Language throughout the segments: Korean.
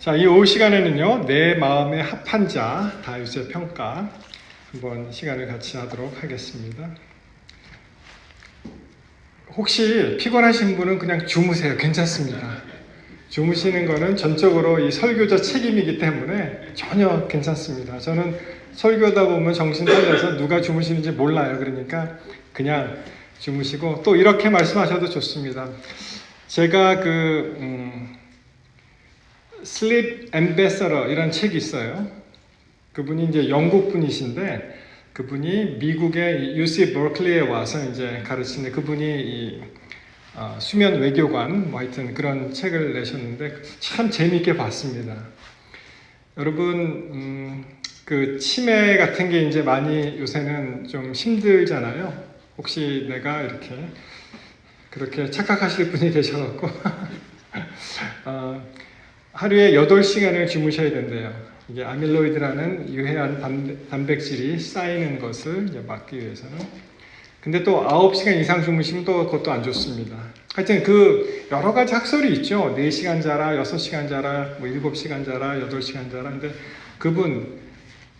자, 이 오후 시간에는요, 내 마음에 합한 자, 다윗의 평가 한번 시간을 같이 하도록 하겠습니다. 혹시 피곤하신 분은 그냥 주무세요. 괜찮습니다. 주무시는 거는 전적으로 이 설교자 책임이기 때문에 전혀 괜찮습니다. 저는 설교다 보면 정신 살려서 누가 주무시는지 몰라요. 그러니까 그냥 주무시고, 또 이렇게 말씀하셔도 좋습니다. 제가 Sleep Ambassador 이런 책이 있어요. 그분이 이제 영국 분이신데, 그분이 미국의 UC 버클리에 와서 이제 가르치는데, 그분이 수면 외교관 뭐 하여튼 그런 책을 내셨는데 참 재미있게 봤습니다. 여러분 그 치매 같은 게 이제 많이 요새는 좀 힘들잖아요. 혹시 내가 이렇게 그렇게 착각하실 분이 계셔갖고 하루에 8시간을 주무셔야 된대요. 이게 아밀로이드라는 유해한 단백질이 쌓이는 것을 이제 막기 위해서는. 근데 또 9시간 이상 주무시면 또 그것도 안 좋습니다. 하여튼 그 여러 가지 학설이 있죠. 4시간 자라, 6시간 자라, 뭐 7시간 자라, 8시간 자라. 근데 그분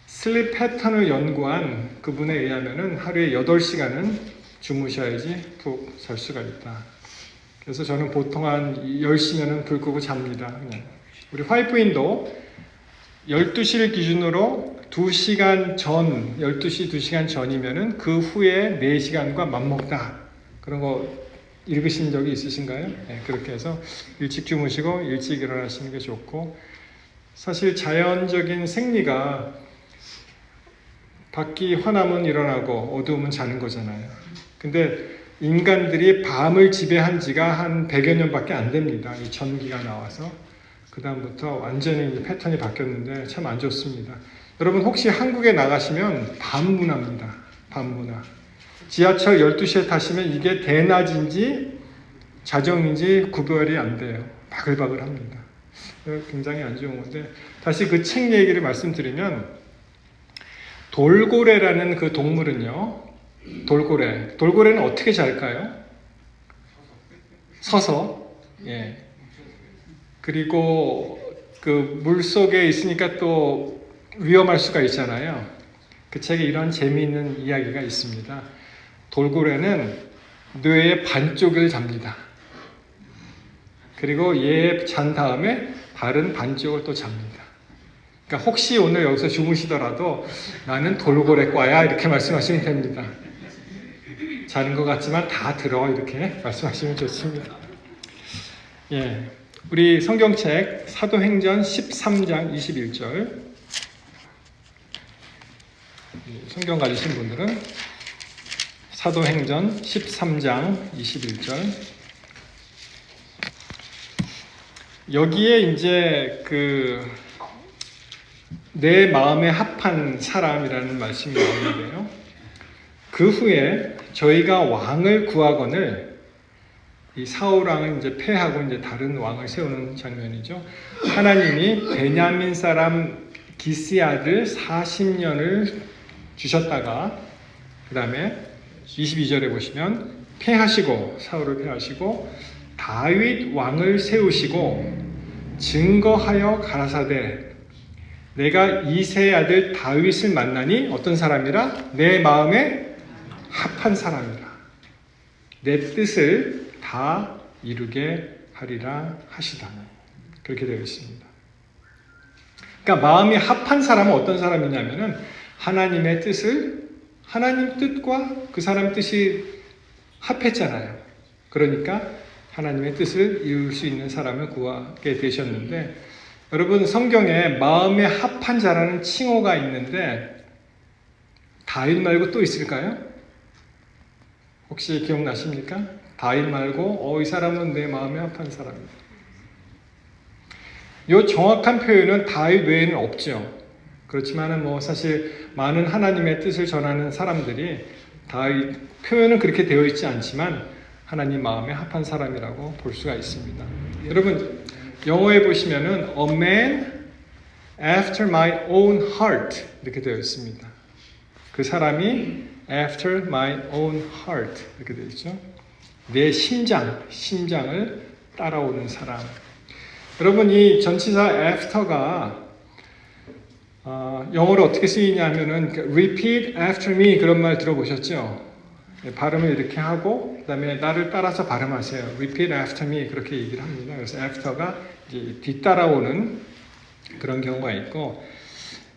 슬립 패턴을 연구한 그분에 의하면은 하루에 8시간은 주무셔야지 푹 잘 수가 있다. 그래서 저는 보통 한 10시면은 불 끄고 잡니다. 그냥. 우리 화이프인도 12시를 기준으로 2시간 전, 12시 2시간 전이면은 그 후에 4시간과 맞먹다. 그런 거 읽으신 적이 있으신가요? 네, 그렇게 해서 일찍 주무시고 일찍 일어나시는 게 좋고, 사실 자연적인 생리가 밖이 환하면 일어나고 어두우면 자는 거잖아요. 근데 인간들이 밤을 지배한 지가 한 100여 년밖에 안 됩니다. 이 전기가 나와서. 그 다음부터 완전히 패턴이 바뀌었는데 참 안 좋습니다. 여러분 혹시 한국에 나가시면 밤문화입니다. 밤문화. 지하철 12시에 타시면 이게 대낮인지 자정인지 구별이 안 돼요. 바글바글 합니다. 굉장히 안 좋은 건데, 다시 그 책 얘기를 말씀드리면, 돌고래라는 그 동물은요, 돌고래는 어떻게 잘까요? 서서. 예. 그리고 그 물속에 있으니까 또 위험할 수가 있잖아요. 그 책에 이런 재미있는 이야기가 있습니다. 돌고래는 뇌의 반쪽을 잡니다. 그리고 얘 잔 다음에 다른 반쪽을 또 잡니다. 그러니까 혹시 오늘 여기서 주무시더라도 나는 돌고래과야 이렇게 말씀하시면 됩니다. 자는 것 같지만 다 들어 이렇게 말씀하시면 좋습니다. 예, 우리 성경책 사도행전 13장 21절, 성경 가지신 분들은 사도행전 13장 21절, 여기에 이제 내 마음에 합한 사람이라는 말씀이 나오는데요. 그 후에 저희가 왕을 구하거늘, 이 사울 왕은 이제 패하고 이제 다른 왕을 세우는 장면이죠. 하나님이 베냐민 사람 기스의 아들 40년을 주셨다가, 그 다음에 22절에 보시면 패하시고, 사울을 패하시고 다윗 왕을 세우시고 증거하여 가라사대, 내가 이새의 아들 다윗을 만나니 어떤 사람이라? 내 마음에 합한 사람이라. 내 뜻을 다 이루게 하리라 하시다. 그렇게 되어 있습니다. 그러니까 마음이 합한 사람은 어떤 사람이냐면은 하나님의 뜻을, 하나님 뜻과 그 사람 뜻이 합했잖아요. 그러니까 하나님의 뜻을 이룰 수 있는 사람을 구하게 되셨는데, 여러분 성경에 마음에 합한 자라는 칭호가 있는데 다윗 말고 또 있을까요? 혹시 기억나십니까? 다윗 말고 이 사람은 내 마음에 합한 사람이다. 이 정확한 표현은 다윗 외에는 없죠. 그렇지만은 뭐 사실 많은 하나님의 뜻을 전하는 사람들이 다윗 표현은 그렇게 되어 있지 않지만 하나님 마음에 합한 사람이라고 볼 수가 있습니다. 여러분 영어에 보시면은 a man after my own heart 이렇게 되어 있습니다. 그 사람이 after my own heart 이렇게 되어 있죠. 내 심장을 따라오는 사람. 여러분 이 전치사 after가 영어로 어떻게 쓰이냐 하면은 repeat after me 그런 말 들어보셨죠? 발음을 이렇게 하고 그 다음에 나를 따라서 발음하세요. repeat after me 그렇게 얘기를 합니다. 그래서 after가 이제 뒤따라오는 그런 경우가 있고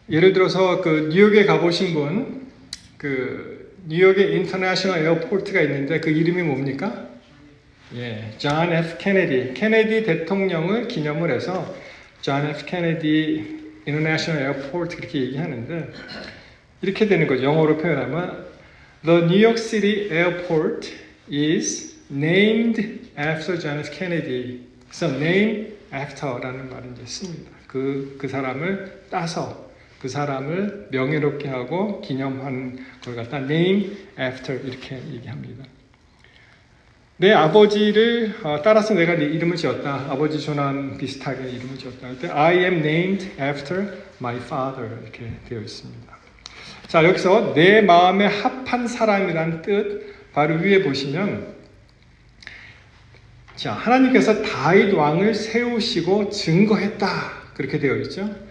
예를 들어서 그 뉴욕에 가보신 분 그 뉴욕에 인터내셔널 에어포트가 있는데 그 이름이 뭡니까? 예, 존 F. 케네디 대통령을 기념을 해서 존 F. 케네디 인터내셔널 에어포트 그렇게 얘기하는데 이렇게 되는 거죠. 영어로 표현하면 The New York City Airport is named after John F. Kennedy. 그래서 name after라는 말을 이제 씁니다. 그 사람을 따서 그 사람을 명예롭게 하고 기념하는 걸 갖다 name after 이렇게 얘기합니다. 내 아버지를 따라서 내가 네 이름을 지었다. 아버지 조남 비슷하게 이름을 지었다. 그때 I am named after my father 이렇게 되어 있습니다. 자 여기서 내 마음에 합한 사람이란 뜻 바로 위에 보시면 자 하나님께서 다윗 왕을 세우시고 증거했다 그렇게 되어 있죠.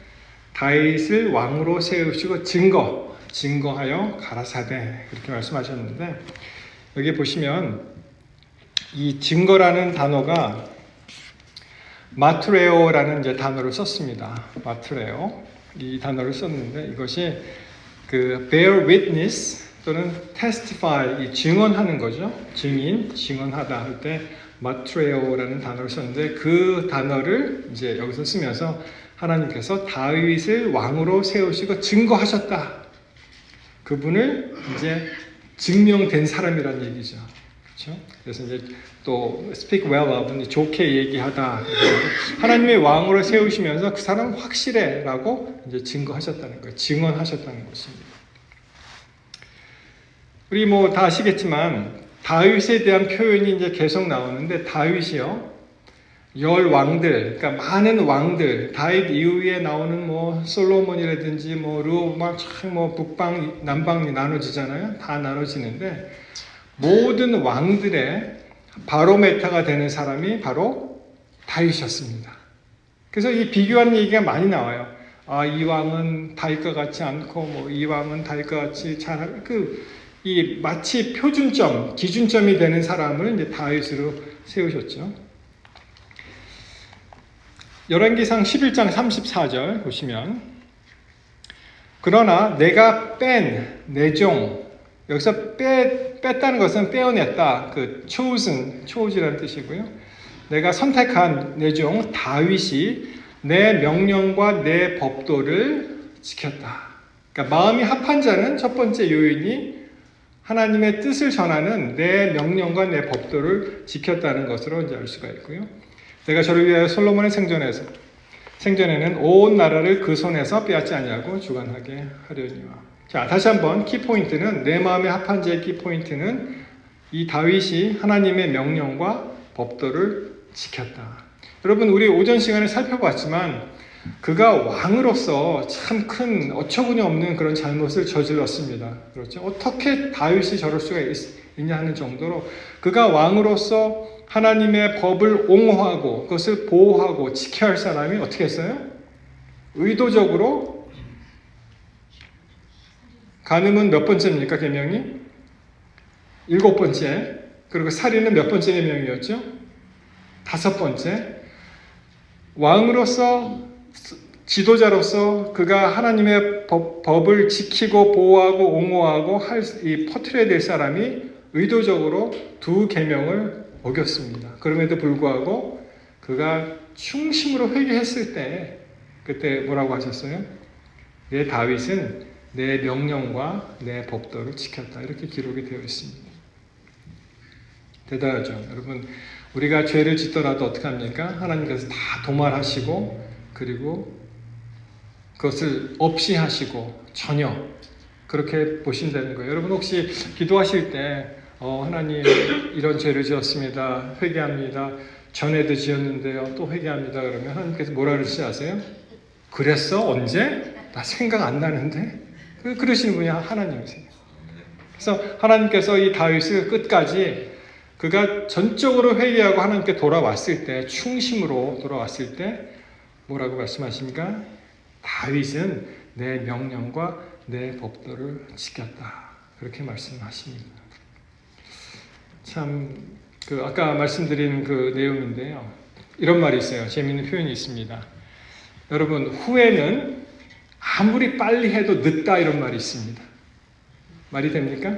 다윗을 왕으로 세우시고 증거하여 가라사대 그렇게 말씀하셨는데 여기 보시면 이 증거라는 단어가 마트레오라는 이제 단어를 썼습니다. 마트레오 이 단어를 썼는데 이것이 그 bear witness 또는 testify 이 증언하는 거죠. 증언하다 할 때 마트레오라는 단어를 썼는데 그 단어를 이제 여기서 쓰면서 하나님께서 다윗을 왕으로 세우시고 증거하셨다. 그분을 이제 증명된 사람이라는 얘기죠. 그렇죠? 그래서 이제 또 speak well of 좋게 얘기하다. 하나님의 왕으로 세우시면서 그 사람 확실해라고 이제 증거하셨다는 거예요. 증언하셨다는 것입니다. 우리 뭐 다 아시겠지만 다윗에 대한 표현이 이제 계속 나오는데 다윗이요. 10왕들, 그러니까 많은 왕들, 다윗 이후에 나오는 뭐 솔로몬이라든지 뭐 르호보암 뭐 북방, 남방이 나눠지잖아요. 다 나눠지는데 모든 왕들의 바로메타가 되는 사람이 바로 다윗이었습니다. 그래서 이 비교하는 얘기가 많이 나와요. 아, 이 왕은 다윗과 같지 않고 뭐 이 왕은 다윗과 같이 잘 이 마치 표준점, 기준점이 되는 사람을 이제 다윗으로 세우셨죠. 열왕기상 11장 34절 보시면 그러나 내가 뺀 내 종 여기서 뺐다는 것은 빼어냈다. 그 chosen이라는 뜻이고요. 내가 선택한 내 종 다윗이 내 명령과 내 법도를 지켰다. 그러니까 마음이 합한 자는 첫 번째 요인이 하나님의 뜻을 전하는 내 명령과 내 법도를 지켰다는 것으로 이제 알 수가 있고요. 내가 저를 위하여 솔로몬의 생전에는 온 나라를 그 손에서 빼앗지 아니하고 주관하게 하려니와. 자, 다시 한번 키포인트는 내 마음에 합한 자의 키포인트는 이 다윗이 하나님의 명령과 법도를 지켰다. 여러분 우리 오전 시간에 살펴봤지만 그가 왕으로서 참 큰 어처구니 없는 그런 잘못을 저질렀습니다. 그렇죠? 어떻게 다윗이 저럴 수가 있냐 하는 정도로 그가 왕으로서 하나님의 법을 옹호하고 그것을 보호하고 지켜야 할 사람이 어떻게 했어요? 의도적으로 간음은 몇 번째입니까? 계명이? 7번째. 그리고 살인은 몇 번째 계명이었죠? 5번째. 왕으로서 지도자로서 그가 하나님의 법을 지키고 보호하고 옹호하고 퍼뜨려야 될 사람이 의도적으로 2 계명을 어겼습니다. 그럼에도 불구하고 그가 충심으로 회개했을 때 그때 뭐라고 하셨어요? 내 다윗은 내 명령과 내 법도를 지켰다. 이렇게 기록이 되어 있습니다. 대단하죠. 여러분 우리가 죄를 짓더라도 어떻게 합니까? 하나님께서 다 도말하시고 그리고 그것을 없이 하시고 전혀 그렇게 보신다는 거예요. 여러분 혹시 기도하실 때 하나님 이런 죄를 지었습니다. 회개합니다. 전에도 지었는데요. 또 회개합니다. 그러면 하나님께서 뭐라 그러시지 아세요? 그랬어? 언제? 나 생각 안 나는데? 그러시는 분이 하나님이세요. 그래서 하나님께서 이 다윗을 끝까지 그가 전적으로 회개하고 하나님께 돌아왔을 때, 충심으로 돌아왔을 때 뭐라고 말씀하십니까? 다윗은 내 명령과 내 법도를 지켰다. 그렇게 말씀하십니다. 참 아까 말씀드린 그 내용인데요. 이런 말이 있어요. 재미있는 표현이 있습니다. 여러분, 후회는 아무리 빨리 해도 늦다 이런 말이 있습니다. 말이 됩니까?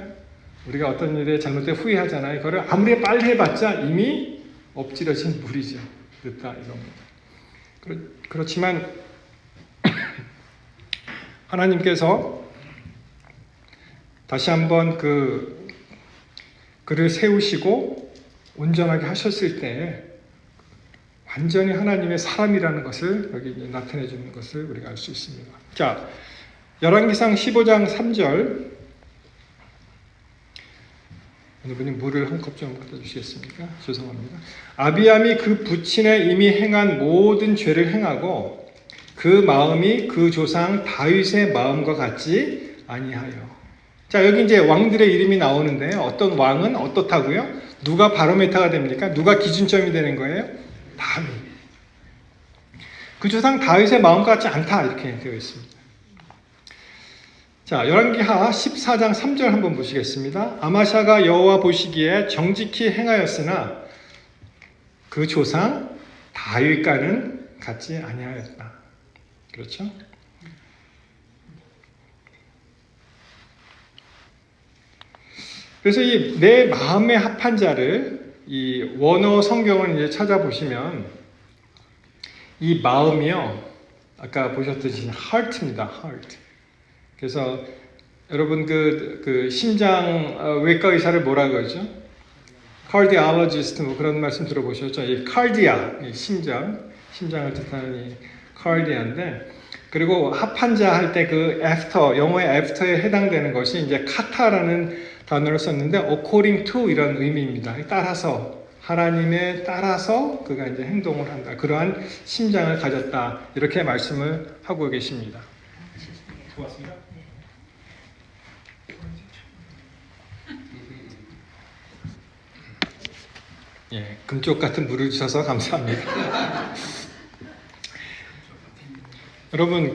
우리가 어떤 일에 잘못돼 후회하잖아요. 그걸 아무리 빨리 해봤자 이미 엎질러진 물이죠. 늦다 이런 거. 그렇지만 하나님께서 다시 한번 그를 세우시고 온전하게 하셨을 때 완전히 하나님의 사람이라는 것을 여기 나타내 주는 것을 우리가 알 수 있습니다. 자, 열왕기상 15장 3절. 어느 분이 물을 한 컵 좀 갖다 주시겠습니까? 죄송합니다. 아비암이 그 부친에 이미 행한 모든 죄를 행하고 그 마음이 그 조상 다윗의 마음과 같지 아니하여. 자, 여기 이제 왕들의 이름이 나오는데요. 어떤 왕은 어떻다고요? 누가 바로메타가 됩니까? 누가 기준점이 되는 거예요? 다윗. 그 조상 다윗의 마음과 같지 않다 이렇게 되어 있습니다. 자, 열왕기하 14장 3절 한번 보시겠습니다. 아마샤가 여호와 보시기에 정직히 행하였으나 그 조상 다윗과는 같지 아니하였다. 그렇죠? 그래서 이 내 마음에 합한 자를 이 원어 성경을 이제 찾아보시면 이 마음이요, 아까 보셨듯이 heart입니다. heart. 그래서 여러분 그 심장 외과 의사를 뭐라 그러죠? cardiologist 뭐 그런 말씀 들어보셨죠? 이 cardia, 이 심장을 뜻하는 이 cardia인데, 그리고 합한 자 할 때 그 after, 영어의 after에 해당되는 것이 이제 카타라는 단어를 썼는데 according to 이런 의미입니다. 따라서, 하나님에 따라서 그가 이제 행동을 한다. 그러한 심장을 가졌다. 이렇게 말씀을 하고 계십니다. 고맙습니다. 예, 금쪽 같은 물을 주셔서 감사합니다. 여러분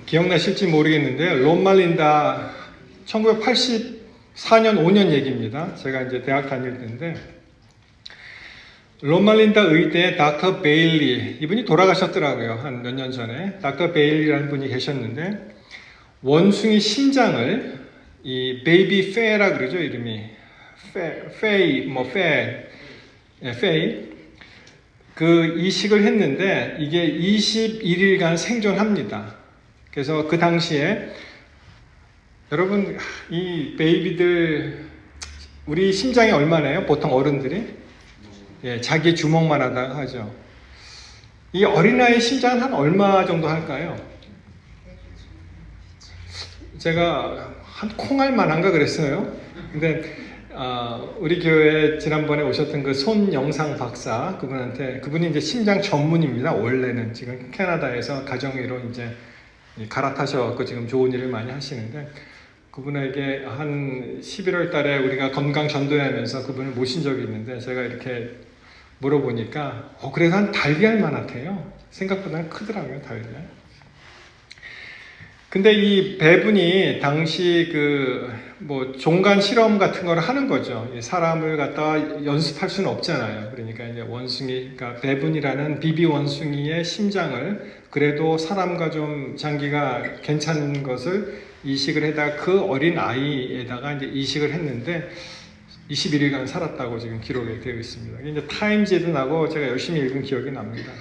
기억나실지 모르겠는데 롬말린다 1984년 5년 얘기입니다. 제가 이제 대학 다닐 때인데 롬말린다 의대 닥터 베일리, 이분이 돌아가셨더라고요. 한 몇 년 전에. 닥터 베일리라는 분이 계셨는데 원숭이 심장을 이 베이비 페라 그러죠, 이름이. 페이 그 이식을 했는데 이게 21일간 생존합니다. 그래서 그 당시에 여러분 이 베이비들 우리 심장이 얼마나요? 보통 어른들이 자기 주먹만 하다 하죠. 이 어린아이 심장은 한 얼마 정도 할까요? 제가 한 콩알만한가 그랬어요. 근데 우리 교회에 지난번에 오셨던 그 손영상 박사, 그분이 이제 심장 전문입니다. 원래는 지금 캐나다에서 가정의로 이제 갈아타셔서 지금 좋은 일을 많이 하시는데, 그분에게 한 11월 달에 우리가 건강 전도회하면서 그분을 모신 적이 있는데, 제가 이렇게 물어보니까 그래서 한 달걀만 같아요. 생각보다는 크더라고요, 달걀. 근데 이 배분이 당시 종간 실험 같은 걸 하는 거죠. 사람을 갖다가 연습할 수는 없잖아요. 그러니까 이제 그러니까 배분이라는 비비 원숭이의 심장을 그래도 사람과 좀 장기가 괜찮은 것을 이식을 해다가 그 어린 아이에다가 이제 이식을 했는데 21일간 살았다고 지금 기록이 되어 있습니다. 이제 타임즈에도 나고 제가 열심히 읽은 기억이 납니다.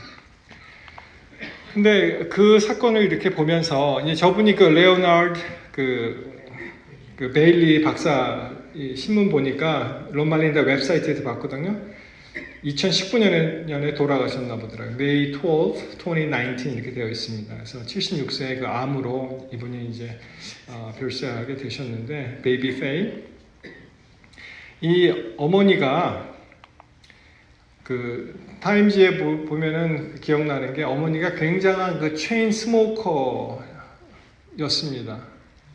근데 그 사건을 이렇게 보면서 이제 저분이 그 레오나르드 그 베일리 박사 신문 보니까 롬말린다 웹사이트에서 봤거든요. 2019년에 돌아가셨나 보더라고요. May 12, 2019 이렇게 되어 있습니다. 그래서 76세의 그 암으로 이분이 이제 별세하게 되셨는데, 베이비 페이. 이 어머니가 타임즈에 보면은 기억나는 게 어머니가 굉장한 그 체인 스모커였습니다.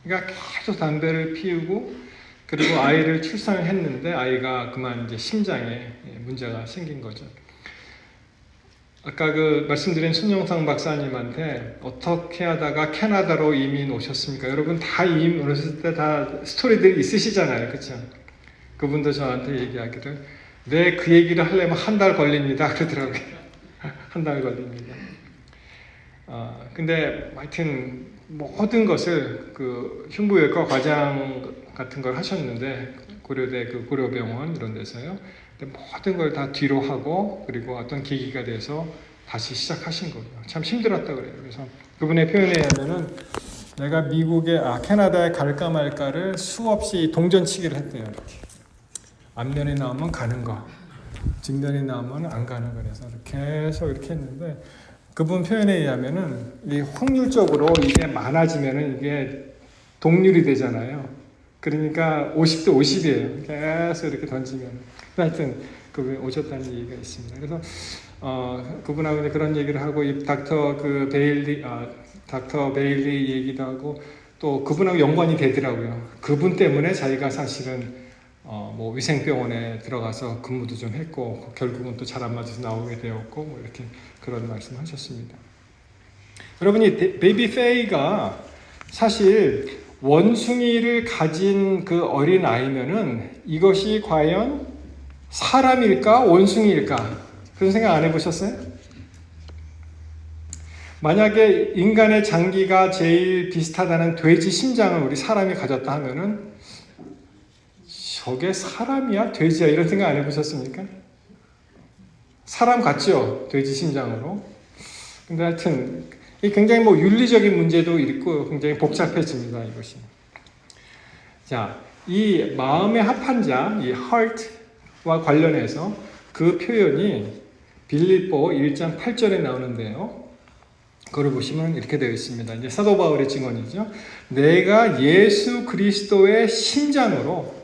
그러니까 계속 담배를 피우고 그리고 아이를 출산을 했는데 아이가 그만 이제 심장에 문제가 생긴 거죠. 아까 그 말씀드린 손영상 박사님한테 어떻게 하다가 캐나다로 이민 오셨습니까? 여러분 다 이민 오셨을 때 다 스토리들이 있으시잖아요, 그렇죠? 그분도 저한테 얘기하기를 네, 그 얘기를 하려면 한 달 걸립니다 그러더라고요. 한 달 걸립니다. 근데 하여튼 모든 것을 그 흉부외과 과장 같은 걸 하셨는데 고려대 그 고려병원 이런 데서요. 근데 모든 걸 다 뒤로 하고 그리고 어떤 계기가 돼서 다시 시작하신 거예요. 참 힘들었다 그래요. 그래서 그분의 표현에 의하면은 내가 미국에 캐나다에 갈까 말까를 수없이 동전치기를 했대요. 이렇게 앞면이 나오면 가는 거, 뒷면이 나오면 안 가는 거 그래서 계속 이렇게 했는데 그분 표현에 의하면은 이 확률적으로 이게 많아지면은 이게 동률이 되잖아요. 그러니까 50대 50이에요. 계속 이렇게 던지면. 하여튼 그분이 오셨다는 얘기가 있습니다. 그래서 그분하고 이제 그런 얘기를 하고 이 닥터 베일리 얘기도 하고 또 그분하고 연관이 되더라고요. 그분 때문에 자기가 사실은 뭐 위생병원에 들어가서 근무도 좀 했고 결국은 또 잘 안 맞아서 나오게 되었고 뭐 이렇게 그런 말씀하셨습니다. 여러분이 베이비 페이가 사실 원숭이를 가진 그 어린 아이면은 이것이 과연 사람일까 원숭이일까 그런 생각 안 해보셨어요? 만약에 인간의 장기가 제일 비슷하다는 돼지 심장을 우리 사람이 가졌다 하면은 저게 사람이야? 돼지야? 이런 생각 안 해보셨습니까? 사람 같죠? 돼지 심장으로. 근데 하여튼 굉장히 뭐 윤리적인 문제도 있고 굉장히 복잡해집니다. 이것이. 자, 이 마음의 합한 자, 이 heart와 관련해서 그 표현이 빌립보 1장 8절에 나오는데요. 그걸 보시면 이렇게 되어 있습니다. 이제 사도 바울의 증언이죠. 내가 예수 그리스도의 심장으로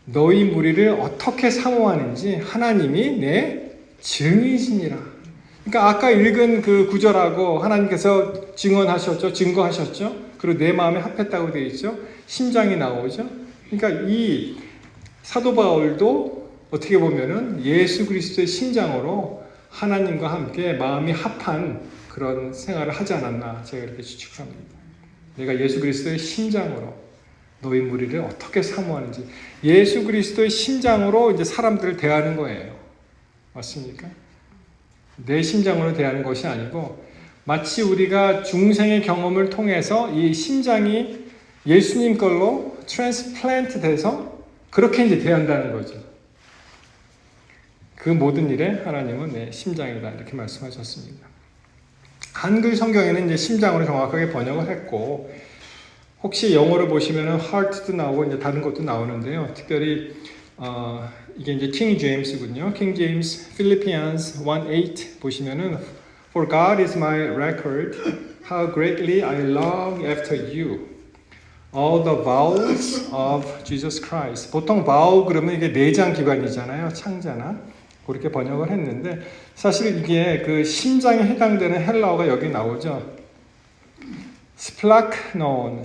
너희 무리를 어떻게 사모하는지 하나님이 내 증이시니라. 그러니까 아까 읽은 그 구절하고 하나님께서 증언하셨죠, 증거하셨죠. 그리고 내 마음에 합했다고 되어 있죠. 심장이 나오죠. 그러니까 이 사도 바울도 어떻게 보면은 예수 그리스도의 심장으로 하나님과 함께 마음이 합한 그런 생활을 하지 않았나 제가 이렇게 추측합니다. 내가 예수 그리스도의 심장으로 너희 무리를 어떻게 사모하는지 예수 그리스도의 심장으로 이제 사람들을 대하는 거예요. 맞습니까? 내 심장으로 대하는 것이 아니고 마치 우리가 중생의 경험을 통해서 이 심장이 예수님 걸로 트랜스플랜트 돼서 그렇게 이제 대한다는 거죠. 그 모든 일에 하나님은 내 심장이다 이렇게 말씀하셨습니다. 한글 성경에는 이제 심장으로 정확하게 번역을 했고 혹시 영어로 보시면은 heart도 나오고 이제 다른 것도 나오는데요. 특별히 이게 이제 킹 제임스군요. 킹 제임스 Philippians 1:8 보시면은 For God is my record, how greatly I long after you, all the bowels of Jesus Christ. 보통 바울 그러면 이게 내장 기관이잖아요. 창자나 그렇게 번역을 했는데 사실 이게 그 심장에 해당되는 헬라어가 여기 나오죠. 스플라크논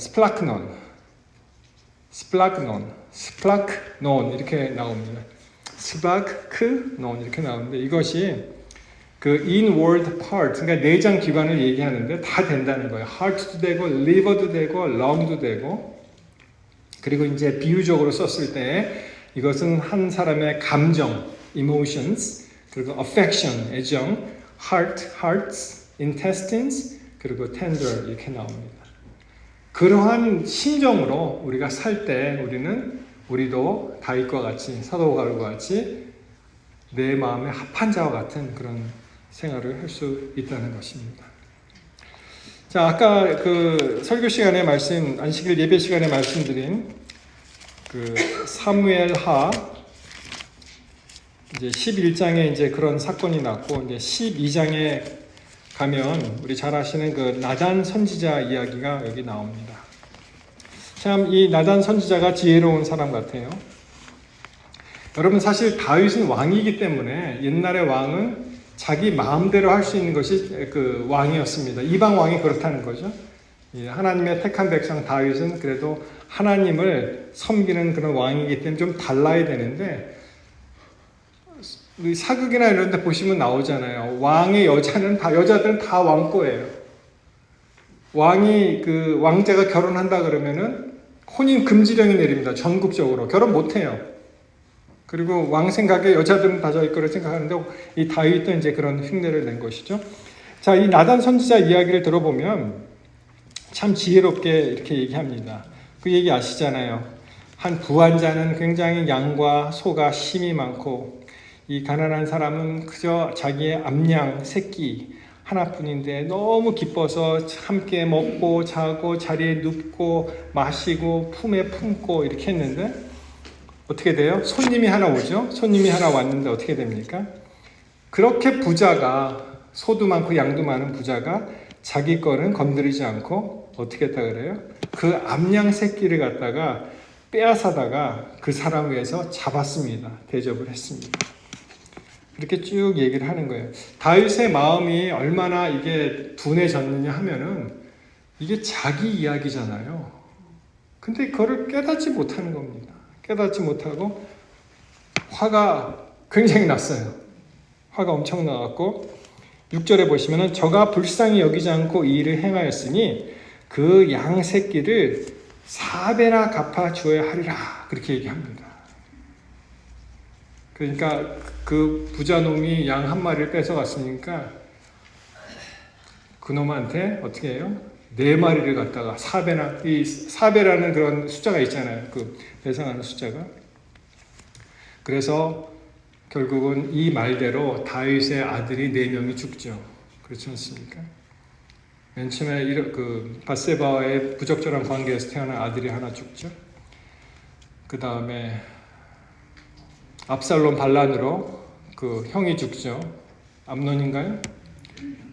이렇게 나옵니다. 스플라크논 이렇게 나오는데 이것이 그 inward part, 그러니까 내장 기관을 얘기하는데 다 된다는 거예요. heart도 되고, liver도 되고, lung도 되고, 그리고 이제 비유적으로 썼을 때 이것은 한 사람의 감정, emotions, 그리고 affection, 애정, hearts, intestines, 그리고 tender 이렇게 나옵니다. 그러한 심정으로 우리가 살 때 우리도 다윗과 같이 사도 바울과 같이 내 마음에 합한 자와 같은 그런 생활을 할 수 있다는 것입니다. 자, 아까 그 설교 시간에 안식일 예배 시간에 말씀드린 그 사무엘하 이제 11장에 이제 그런 사건이 났고 이제 12장에 가면 우리 잘 아시는 그 나단 선지자 이야기가 여기 나옵니다. 참 이 나단 선지자가 지혜로운 사람 같아요. 여러분 사실 다윗은 왕이기 때문에 옛날의 왕은 자기 마음대로 할 수 있는 것이 그 왕이었습니다. 이방 왕이 그렇다는 거죠. 하나님의 택한 백성 다윗은 그래도 하나님을 섬기는 그런 왕이기 때문에 좀 달라야 되는데, 사극이나 이런 데 보시면 나오잖아요. 왕의 여자들은 다 왕꼬예요. 왕자가 결혼한다 그러면은 혼인 금지령이 내립니다. 전국적으로. 결혼 못 해요. 그리고 왕 생각에 여자들은 다 저일 거를 생각하는데, 이 다윗도 이제 그런 흉내를 낸 것이죠. 자, 이 나단 선지자 이야기를 들어보면 참 지혜롭게 이렇게 얘기합니다. 그 얘기 아시잖아요. 한 부한자는 굉장히 양과 소가 힘이 많고, 이 가난한 사람은 그저 자기의 암양 새끼 하나뿐인데 너무 기뻐서 함께 먹고 자고 자리에 눕고 마시고 품에 품고 이렇게 했는데 어떻게 돼요? 손님이 하나 오죠. 손님이 하나 왔는데 어떻게 됩니까? 그렇게 부자가, 소도 많고 양도 많은 부자가 자기 거는 건드리지 않고 어떻게 했다 그래요? 그 암양 새끼를 갖다가 빼앗아다가 그 사람 위해서 잡았습니다. 대접을 했습니다. 이렇게 쭉 얘기를 하는 거예요. 다윗의 마음이 얼마나 이게 둔해졌느냐 하면은 이게 자기 이야기잖아요. 근데 그거를 깨닫지 못하는 겁니다. 깨닫지 못하고 화가 굉장히 났어요. 화가 엄청 나갖고 6절에 보시면은 저가 불쌍히 여기지 않고 이 일을 행하였으니 그 양 새끼를 4배나 갚아 주어야 하리라, 그렇게 얘기합니다. 그러니까 그 부자놈이 양 한 마리를 뺏어갔으니까 그놈한테 어떻게 해요? 4마리를 갖다가 4배나, 이 4배라는 그런 숫자가 있잖아요. 그 배상하는 숫자가. 그래서 결국은 이 말대로 다윗의 아들이 4명이 죽죠. 그렇지 않습니까? 맨 처음에 그 밧세바와의 부적절한 관계에서 태어난 아들이 하나 죽죠. 그 다음에 압살롬 반란으로 그 형이 죽죠. 암논인가요?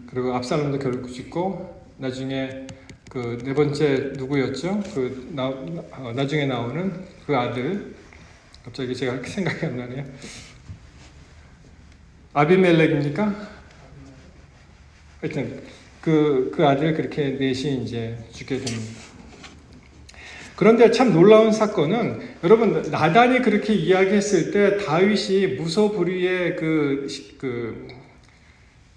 그리고 압살롬도 결국 죽고, 나중에 그 4번째 누구였죠? 나중에 나오는 그 아들, 갑자기 제가 생각이 안 나네요. 아비멜렉입니까? 하여튼 그 아들 그렇게 넷이 이제 죽게 됩니다. 그런데 참 놀라운 사건은, 여러분, 나단이 그렇게 이야기했을 때 다윗이 무소불위의 그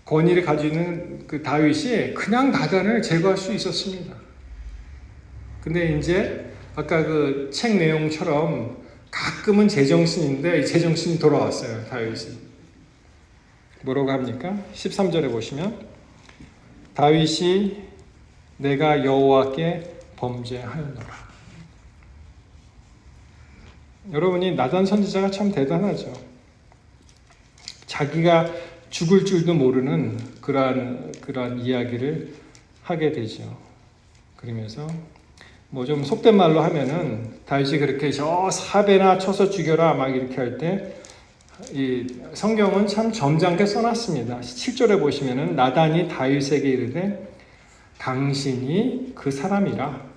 권위를 가지고 있는 그 다윗이 그냥 나단을 제거할 수 있었습니다. 근데 이제 아까 그 책 내용처럼 가끔은 제정신인데 이 제정신이 돌아왔어요. 다윗이 뭐라고 합니까? 13절에 보시면 다윗이 내가 여호와께 범죄하였노라. 여러분이 나단 선지자가 참 대단하죠. 자기가 죽을 줄도 모르는 그러한 이야기를 하게 되죠. 그러면서 뭐 좀 속된 말로 하면은 다윗이 그렇게 저 4배나 쳐서 죽여라 막 이렇게 할 때 이 성경은 참 점잖게 써놨습니다. 7절에 보시면은 나단이 다윗에게 이르되 당신이 그 사람이라.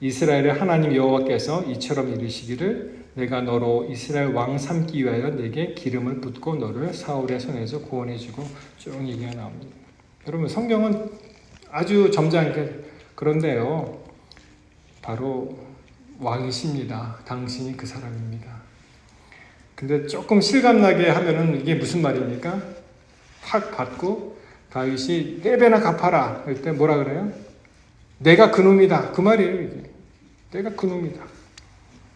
이스라엘의 하나님 여호와께서 이처럼 이르시기를 내가 너로 이스라엘 왕 삼기 위하여 내게 기름을 붓고 너를 사울의 손에서 구원해주고, 쭉 얘기가 나옵니다. 여러분, 성경은 아주 점잖게, 그런데요 바로 왕이십니다. 당신이 그 사람입니다. 근데 조금 실감나게 하면은 이게 무슨 말입니까? 확 받고 다윗이 4배나 갚아라 할 때 뭐라 그래요? 내가 그놈이다, 그 말이에요. 이게 내가 그놈이다.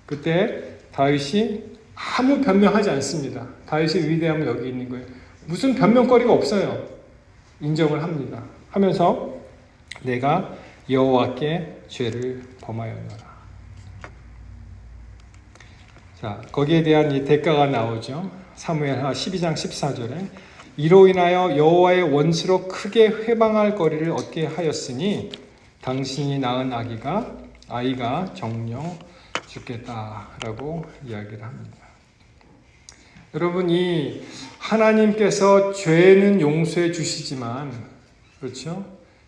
그때 다윗이 아무 변명하지 않습니다. 다윗의 위대함은 여기 있는 거예요. 무슨 변명거리가 없어요. 인정을 합니다. 하면서 내가 여호와께 죄를 범하였노라. 자, 거기에 대한 이 대가가 나오죠. 사무엘하 12장 14절에 이로 인하여 여호와의 원수로 크게 회방할 거리를 얻게 하였으니 당신이 낳은 아이가 정령 죽겠다라고 이야기를 합니다. 여러분, 이 하나님께서 죄는 용서해 주시지만, 그렇죠?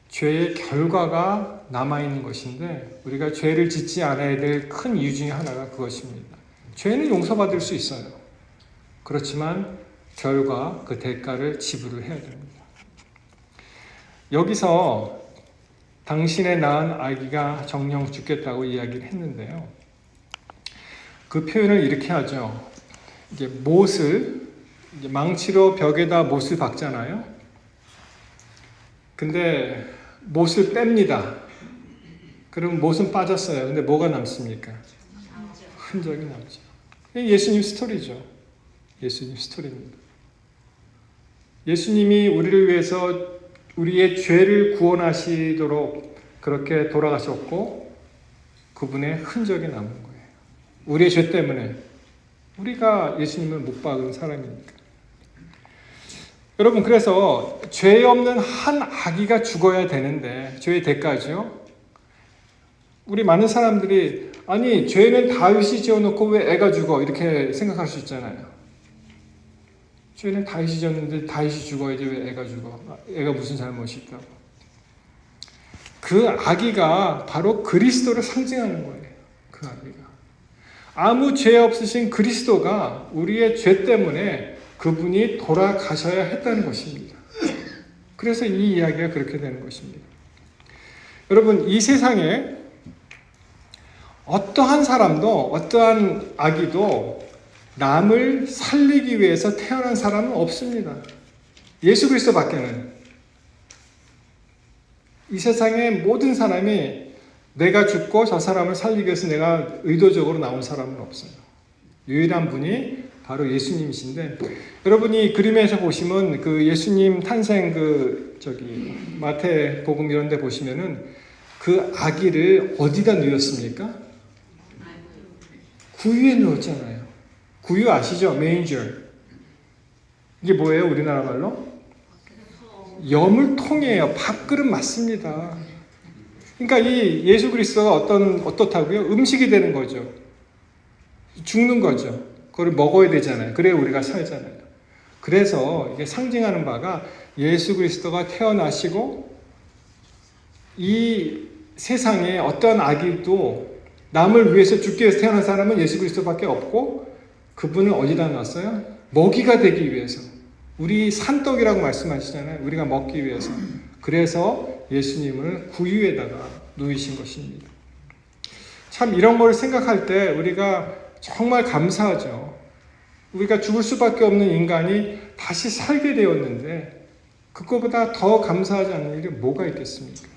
죄의 결과가 남아있는 것인데 우리가 죄를 짓지 않아야 될 큰 이유 중에 하나가 그것입니다. 죄는 용서받을 수 있어요. 그렇지만 결과, 그 대가를 지불을 해야 됩니다. 여기서 당신의 낳은 아기가 정령 죽겠다고 이야기를 했는데요. 그 표현을 이렇게 하죠. 이제 못을 이제 망치로 벽에다 못을 박잖아요. 근데 못을 뺍니다. 그럼 못은 빠졌어요. 근데 뭐가 남습니까? 흔적이 남죠. 예수님 스토리죠. 예수님 스토리입니다. 예수님이 우리를 위해서 우리의 죄를 구원하시도록 그렇게 돌아가셨고 그분의 흔적이 남은 거예요. 우리의 죄 때문에 우리가 예수님을 못 박은 사람이니까. 여러분, 그래서 죄 없는 한 아기가 죽어야 되는데 죄의 대가죠. 우리 많은 사람들이 아니 죄는 다윗이 지어놓고 왜 애가 죽어 이렇게 생각할 수 있잖아요. 죄는 다윗이 지었는데 다윗이 죽어야지 왜 애가 죽어? 애가 무슨 잘못이 있다고? 그 아기가 바로 그리스도를 상징하는 거예요. 그 아기가 아무 죄 없으신 그리스도가 우리의 죄 때문에 그분이 돌아가셔야 했다는 것입니다. 그래서 이 이야기가 그렇게 되는 것입니다. 여러분, 이 세상에 어떠한 사람도 어떠한 아기도 남을 살리기 위해서 태어난 사람은 없습니다. 예수 그리스도밖에는. 이 세상의 모든 사람이 내가 죽고 저 사람을 살리기 위해서 내가 의도적으로 나온 사람은 없어요. 유일한 분이 바로 예수님이신데, 여러분이 그림에서 보시면 그 예수님 탄생 마태복음 이런 데 보시면은 그 아기를 어디다 누웠습니까? 구유에 누웠잖아요. 구유 아시죠? 메인저. 이게 뭐예요? 우리나라 말로? 여물통이에요. 밥그릇 맞습니다. 그러니까 이 예수 그리스도가 어떻다고요? 음식이 되는 거죠. 죽는 거죠. 그걸 먹어야 되잖아요. 그래야 우리가 살잖아요. 그래서 이게 상징하는 바가 예수 그리스도가 태어나시고 이 세상에 어떤 아기도 남을 위해서 죽기 위해서 태어난 사람은 예수 그리스도밖에 없고 그분을 어디다 놨어요? 먹이가 되기 위해서. 우리 산떡이라고 말씀하시잖아요. 우리가 먹기 위해서. 그래서 예수님을 구유에다가 누이신 것입니다. 참 이런 걸 생각할 때 우리가 정말 감사하죠. 우리가 죽을 수밖에 없는 인간이 다시 살게 되었는데 그거보다 더 감사하지 않는 일이 뭐가 있겠습니까?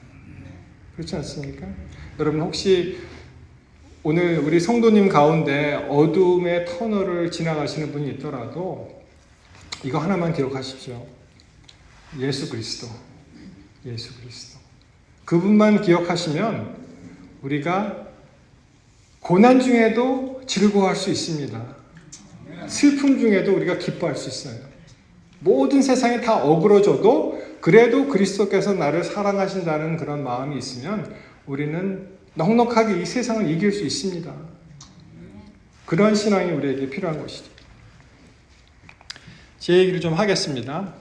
그렇지 않습니까? 여러분 혹시 오늘 우리 성도님 가운데 어둠의 터널을 지나가시는 분이 있더라도 이거 하나만 기억하십시오. 예수 그리스도. 예수 그리스도. 그분만 기억하시면 우리가 고난 중에도 즐거워할 수 있습니다. 슬픔 중에도 우리가 기뻐할 수 있어요. 모든 세상이 다 어그러져도 그래도 그리스도께서 나를 사랑하신다는 그런 마음이 있으면 우리는 넉넉하게 이 세상을 이길 수 있습니다. 그런 신앙이 우리에게 필요한 것이죠. 제 얘기를 좀 하겠습니다.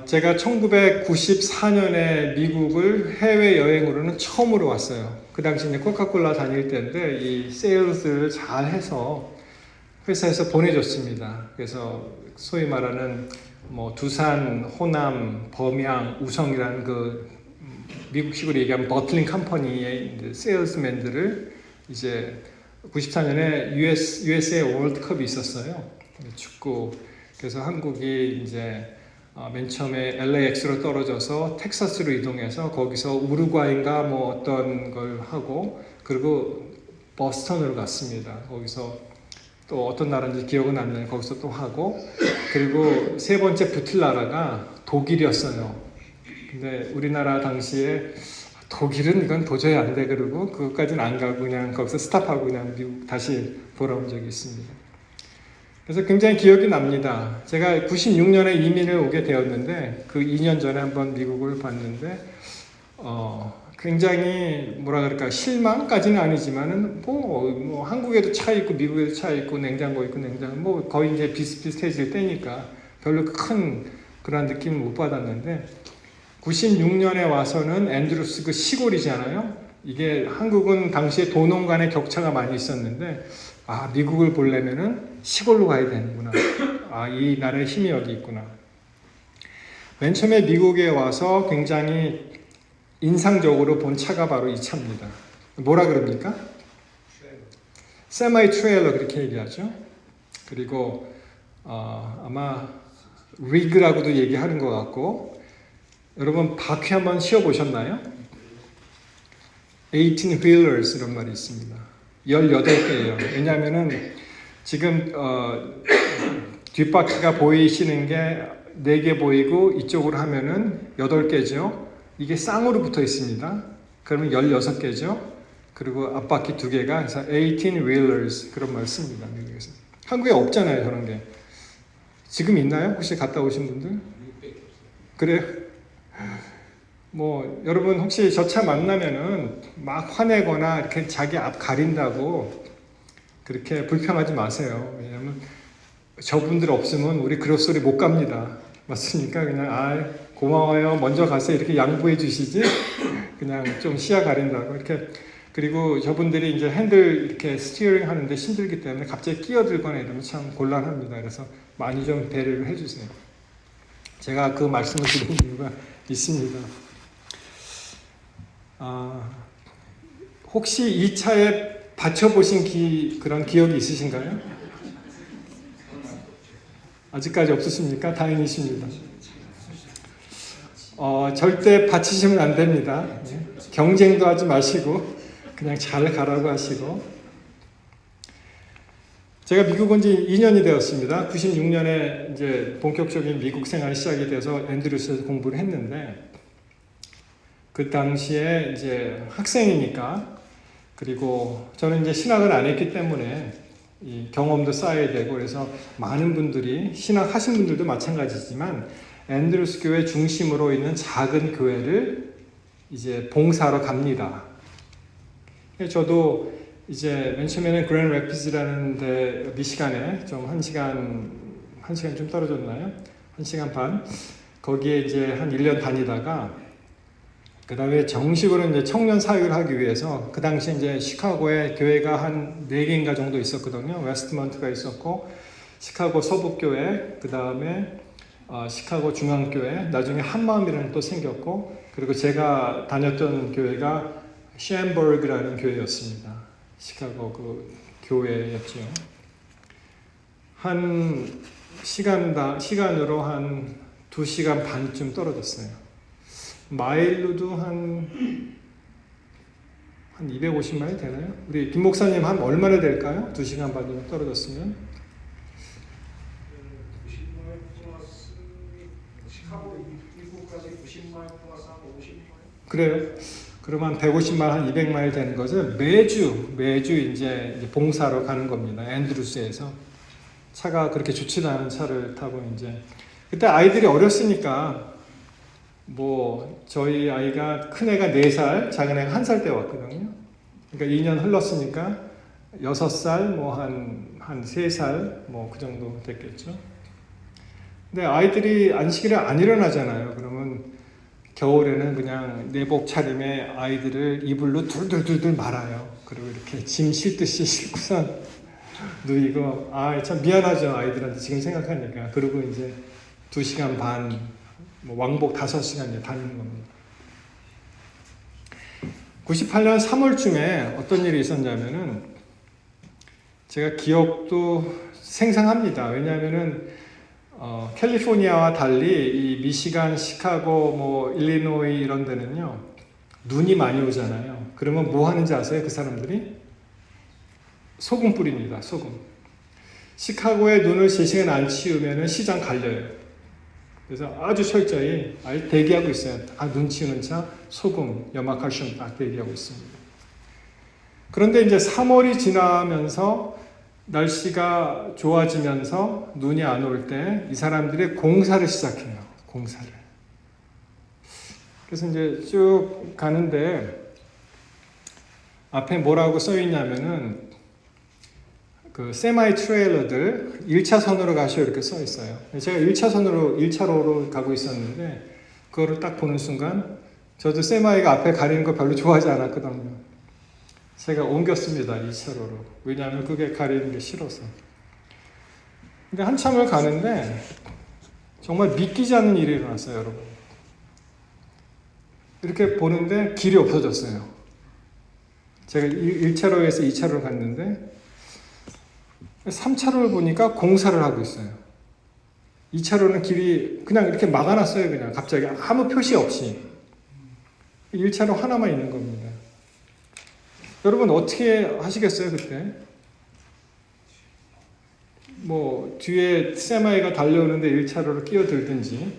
제가 1994년에 미국을 해외여행으로는 처음으로 왔어요. 그 당시 이제 코카콜라 다닐 때인데 이 세일즈를 잘 해서 회사에서 보내줬습니다. 그래서 소위 말하는 두산, 호남, 범양, 우성이라는 그 미국식으로 얘기하면 버틀링 컴퍼니의 세일즈맨들을 이제 94년에 USA 월드컵이 있었어요. 축구. 그래서 한국이 이제 맨 처음에 LAX로 떨어져서 텍사스로 이동해서 거기서 우루과이인가 어떤 걸 하고 그리고 버스턴으로 갔습니다. 거기서 또 어떤 나라인지 기억은 안 나요. 거기서 또 하고 그리고 세 번째 붙을 나라가 독일이었어요. 근데 우리나라 당시에 독일은 이건 도저히 안 돼. 그러고 그것까지는 안 가고 그냥 거기서 스탑하고 그냥 미국 다시 돌아온 적이 있습니다. 그래서 굉장히 기억이 납니다. 제가 96년에 이민을 오게 되었는데 그 2년 전에 한번 미국을 봤는데 굉장히 실망까지는 아니지만은 한국에도 차 있고 미국에도 차 있고 냉장고 있고 거의 이제 비슷비슷해질 때니까 별로 큰 그런 느낌을 못 받았는데 96년에 와서는 앤드루스 그 시골이잖아요. 이게 한국은 당시에 도농 간의 격차가 많이 있었는데 미국을 보려면은 시골로 가야 되는구나. 이 나라의 힘이 여기 있구나. 맨 처음에 미국에 와서 굉장히 인상적으로 본 차가 바로 이 차입니다. 뭐라 그럽니까? 세마이 트레일러 그렇게 얘기하죠. 그리고 아마 리그라고도 얘기하는 것 같고, 여러분 바퀴 한번 씌워보셨나요? 18wheelers 이런 말이 있습니다. 18개예요. 왜냐하면은 지금 뒷바퀴가 보이시는 게 4개 보이고 이쪽으로 하면은 8개죠. 이게 쌍으로 붙어 있습니다. 그러면 16개죠. 그리고 앞바퀴 2개가 그래서 18wheelers 그런 말을 씁니다. 미국에서. 한국에 없잖아요, 그런 게. 지금 있나요? 혹시 갔다 오신 분들? 그래요? 뭐 여러분 혹시 저 차 만나면은 막 화내거나 이렇게 자기 앞 가린다고 그렇게 불평하지 마세요. 왜냐하면 저분들 없으면 우리 그럴 소리 못 갑니다. 맞습니까? 그냥 고마워요. 먼저 가세요. 이렇게 양보해 주시지. 그냥 좀 시야 가린다고 이렇게. 그리고 저분들이 이제 핸들 이렇게 스티어링 하는데 힘들기 때문에 갑자기 끼어들거나 이러면 참 곤란합니다. 그래서 많이 좀 배려를 해주세요. 제가 그 말씀을 드린 이유가 있습니다. 혹시 이 차에 받쳐보신 그런 기억이 있으신가요? 아직까지 없으십니까? 다행이십니다. 절대 받치시면 안 됩니다. 경쟁도 하지 마시고 그냥 잘 가라고 하시고. 제가 미국 온 지 2년이 되었습니다. 96년에 이제 본격적인 미국 생활이 시작이 돼서 앤드루스에서 공부를 했는데, 그 당시에 이제 학생이니까, 그리고 저는 이제 신학을 안 했기 때문에 이 경험도 쌓아야 되고, 그래서 많은 분들이 신학 하신 분들도 마찬가지지만 앤드루스 교회 중심으로 있는 작은 교회를 이제 봉사하러 갑니다. 저도 이제 맨 처음에는 그랜드 래피즈라는 데 미시간에 좀 1시간 좀 떨어졌나요? 1시간 반 거기에 이제 한 1년 다니다가 그 다음에 정식으로 이제 청년 사역을 하기 위해서, 그 당시에 이제 시카고에 교회가 한 4개인가 정도 있었거든요. 웨스트먼트가 있었고, 시카고 서북교회, 그 다음에 시카고 중앙교회, 나중에 한마음이라는 또 생겼고, 그리고 제가 다녔던 교회가 쉔버그라는 교회였습니다. 시카고 그 교회였죠. 한 시간으로 한 2시간 반쯤 떨어졌어요. 마일로도 한 250마일 되나요? 우리 김 목사님 한 얼마나 될까요? 2시간 반 정도 떨어졌으면? 그래요? 그러면 한 150마일, 한 200마일 되는 것은 매주 이제 봉사로 가는 겁니다. 앤드루스에서. 차가 그렇게 좋지도 않은 차를 타고 이제. 그때 아이들이 어렸으니까, 뭐 저희 아이가 큰 애가 4살, 작은 애가 1살 때 왔거든요. 그러니까 2년 흘렀으니까 6살, 뭐 한 3살, 뭐 그 정도 됐겠죠. 근데 아이들이 안식일에 안 일어나잖아요. 그러면 겨울에는 그냥 내복 차림에 아이들을 이불로 둘둘둘둘 말아요. 그리고 이렇게 짐 싣듯이 싣고선 누이고, 참 미안하죠, 아이들한테 지금 생각하니까. 그리고 이제 2시간 반, 뭐 왕복 5시간 다니는 겁니다. 98년 3월쯤에 어떤 일이 있었냐면은, 제가 기억도 생생합니다. 왜냐하면은 캘리포니아와 달리 이 미시간, 시카고, 뭐 일리노이 이런 데는요 눈이 많이 오잖아요. 그러면 뭐 하는지 아세요? 그 사람들이 소금 뿌립니다. 소금. 시카고에 눈을 3시간 안 치우면은 시장 갈려요. 그래서 아주 철저히 대기하고 있어요. 눈 치우는 차, 소금, 염화칼슘 딱 대기하고 있습니다. 그런데 이제 3월이 지나면서 날씨가 좋아지면서 눈이 안 올 때 이 사람들이 공사를 시작해요. 공사를. 그래서 이제 쭉 가는데 앞에 뭐라고 써 있냐면은 그 세마이 트레일러들 1차선으로 가시오 이렇게 써 있어요. 제가 1차로로 가고 있었는데 그거를 딱 보는 순간 저도 세마이가 앞에 가리는 거 별로 좋아하지 않았거든요. 제가 옮겼습니다. 2차로로. 왜냐하면 그게 가리는 게 싫어서. 근데 한참을 가는데 정말 믿기지 않는 일이 일어났어요, 여러분. 이렇게 보는데 길이 없어졌어요. 제가 1차로에서 2차로를 갔는데 3차로를 보니까 공사를 하고 있어요. 2차로는 길이 그냥 이렇게 막아놨어요. 그냥 갑자기 아무 표시 없이. 1차로 하나만 있는 겁니다. 여러분 어떻게 하시겠어요 그때? 뭐 뒤에 세마이가 달려오는데 1차로로 끼어들든지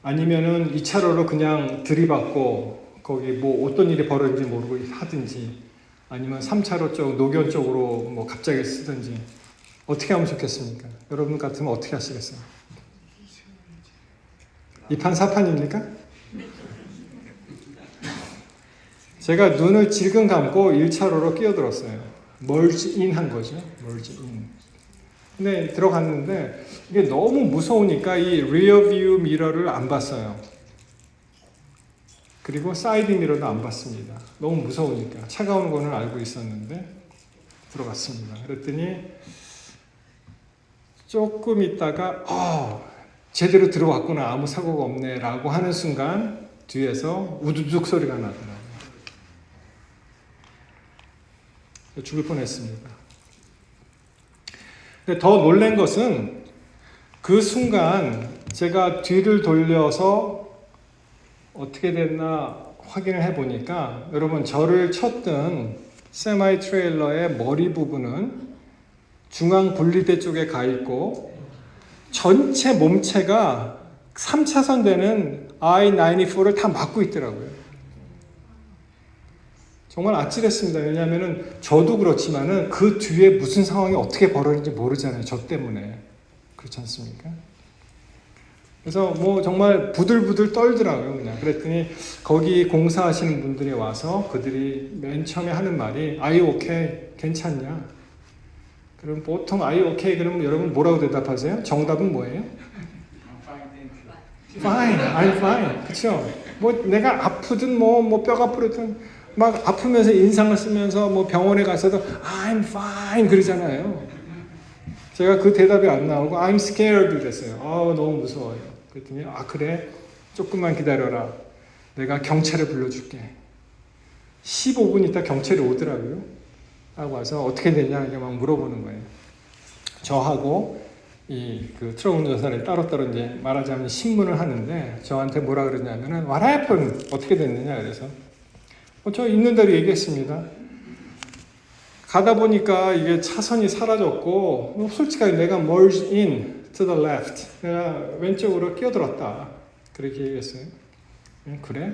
아니면은 2차로로 그냥 들이받고 거기 뭐 어떤 일이 벌어진지 모르고 하든지 아니면 3차로 쪽 노견 쪽으로 뭐 갑자기 쓰든지 어떻게 하면 좋겠습니까? 여러분 같으면 어떻게 하시겠어요? 이판사판입니까? 제가 눈을 질끈 감고 1차로로 끼어들었어요. 멀지 인 한 거죠. 멀지 인. 근데 들어갔는데 이게 너무 무서우니까 이 리어 뷰 미러를 안 봤어요. 그리고 사이드 미러도 안 봤습니다. 너무 무서우니까. 차가운 거는 알고 있었는데 들어갔습니다. 그랬더니 조금 있다가 제대로 들어왔구나. 아무 사고가 없네 라고 하는 순간 뒤에서 우두둑 소리가 나더라고요. 죽을 뻔했습니다. 근데 더 놀란 것은 그 순간 제가 뒤를 돌려서 어떻게 됐나 확인을 해보니까 여러분 저를 쳤던 세마이 트레일러의 머리 부분은 중앙 분리대 쪽에 가 있고 전체 몸체가 3차선 되는 I-94를 다 막고 있더라고요. 정말 아찔했습니다. 왜냐하면 저도 그렇지만은 그 뒤에 무슨 상황이 어떻게 벌어지는지 모르잖아요. 저 때문에. 그렇지 않습니까? 그래서 뭐 정말 부들부들 떨더라고요. 그냥. 그랬더니 거기 공사하시는 분들이 와서 그들이 맨 처음에 하는 말이 Are you okay? 괜찮냐? 그럼 보통 Are you okay? 그러면 여러분 뭐라고 대답하세요? 정답은 뭐예요? Fine, I'm fine. 그렇죠? 뭐 내가 아프든 뭐 뼈가 부러든 막 아프면서 인상을 쓰면서 뭐 병원에 가서도 I'm fine 그러잖아요. 제가 그 대답이 안 나오고 I'm scared 그랬어요. 너무 무서워요. 그랬더니 그래? 조금만 기다려라. 내가 경찰을 불러줄게. 15분 있다 경찰이 오더라고요. 하고 와서 어떻게 되냐 이렇게 막 물어보는 거예요. 저하고 그 트럭 운전사를 따로따로 이제 말하자면 신문을 하는데 저한테 뭐라 그러냐면은 What happened? 어떻게 됐느냐 그래서 저 있는 대로 얘기했습니다. 가다 보니까 이게 차선이 사라졌고 솔직하게 내가 merge in to the left 내가 왼쪽으로 끼어들었다 그렇게 얘기했어요. 그래?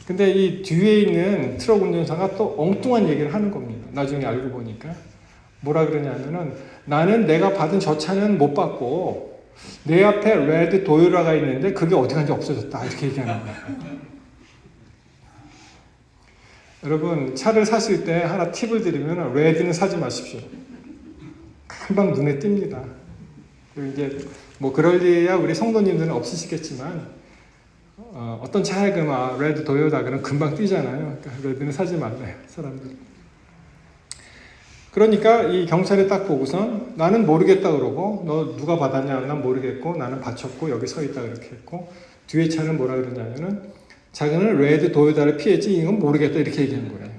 근데 이 뒤에 있는 트럭 운전사가 또 엉뚱한 얘기를 하는 겁니다. 나중에 알고 보니까 뭐라 그러냐면은 나는 내가 받은 저 차는 못 받고 내 앞에 레드 도요라가 있는데 그게 어디 간지 없어졌다 이렇게 얘기하는 거예요. 여러분 차를 사실 때 하나 팁을 드리면 레드는 사지 마십시오. 금방 눈에 띕니다. 그리고 이제 뭐 그럴 일이야 우리 성도님들은 없으시겠지만 어떤 차에 레드 도요다 그러면 금방 띄잖아요. 그러니까 레드는 사지 말래요 사람들. 그러니까 이 경찰이 딱 보고선 나는 모르겠다 그러고 너 누가 받았냐 난 모르겠고 나는 받쳤고 여기 서 있다 그렇게 했고 뒤에 차는 뭐라 그러냐면은 자기는 레드 도요다를 피했지 이건 모르겠다 이렇게 얘기한 거예요.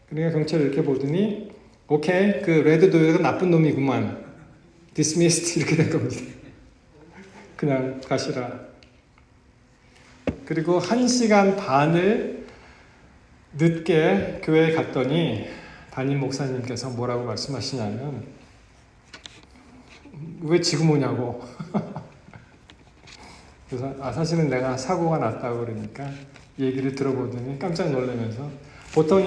그러니까 경찰이 이렇게 보더니 오케이 그 레드 도요다가 나쁜 놈이구만 dismissed 이렇게 된 겁니다. 그냥 가시라. 그리고 1시간 반을 늦게 교회에 갔더니 담임 목사님께서 뭐라고 말씀하시냐면 왜 지금 오냐고. 그래서 사실은 내가 사고가 났다고 그러니까 얘기를 들어보더니 깜짝 놀라면서 보통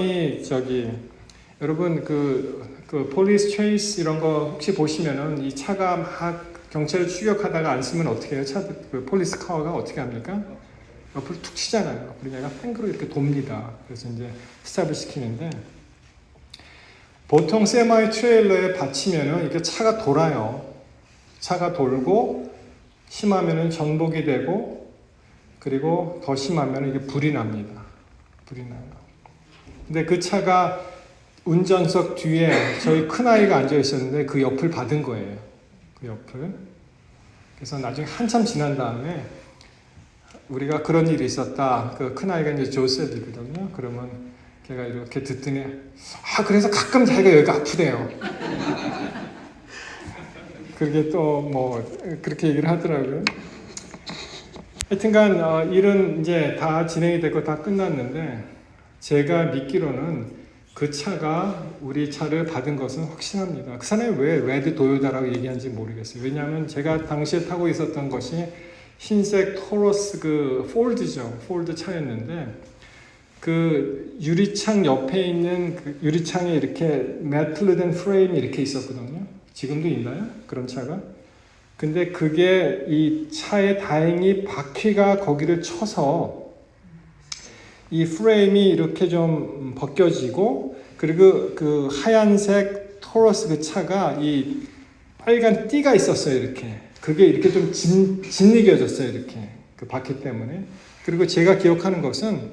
여러분 그 폴리스 체이스 이런 거 혹시 보시면은 이 차가 막 경찰을 추격하다가 안 쓰면 어떻게 해요? 그 폴리스 카어가 어떻게 합니까? 옆으로 툭 치잖아요. 그리고 얘가 탱크로 이렇게 돕니다. 그래서 이제 스탑을 시키는데 보통 세마이 트레일러에 받치면은 이렇게 차가 돌아요. 차가 돌고 심하면은 전복이 되고 그리고 더 심하면은 이게 불이 납니다. 불이 나요. 근데 그 차가 운전석 뒤에 저희 큰아이가 앉아 있었는데 그 옆을 받은 거예요. 그 옆을. 그래서 나중에 한참 지난 다음에 우리가 그런 일이 있었다. 그 큰아이가 이제 조셉이거든요. 그러면 걔가 이렇게 듣더니 그래서 가끔 자기가 여기가 아프대요. 그게 또 뭐 그렇게 얘기를 하더라고요. 하여튼간 일은 이제 다 진행이 됐고 다 끝났는데 제가 믿기로는 그 차가 우리 차를 받은 것은 확신합니다. 그 사람이 왜 레드 도요다라고 얘기하는지 모르겠어요. 왜냐하면 제가 당시에 타고 있었던 것이 흰색 토러스 그 폴드죠. 폴드 차였는데 그 유리창 옆에 있는 그 유리창에 이렇게 메틀된 프레임이 이렇게 있었거든요. 지금도 있나요? 그런 차가? 근데 그게 이 차에 다행히 바퀴가 거기를 쳐서 이 프레임이 이렇게 좀 벗겨지고 그리고 그 하얀색 토러스 그 차가 이 빨간 띠가 있었어요. 이렇게 그게 이렇게 좀 짓이겨졌어요. 이렇게 그 바퀴 때문에. 그리고 제가 기억하는 것은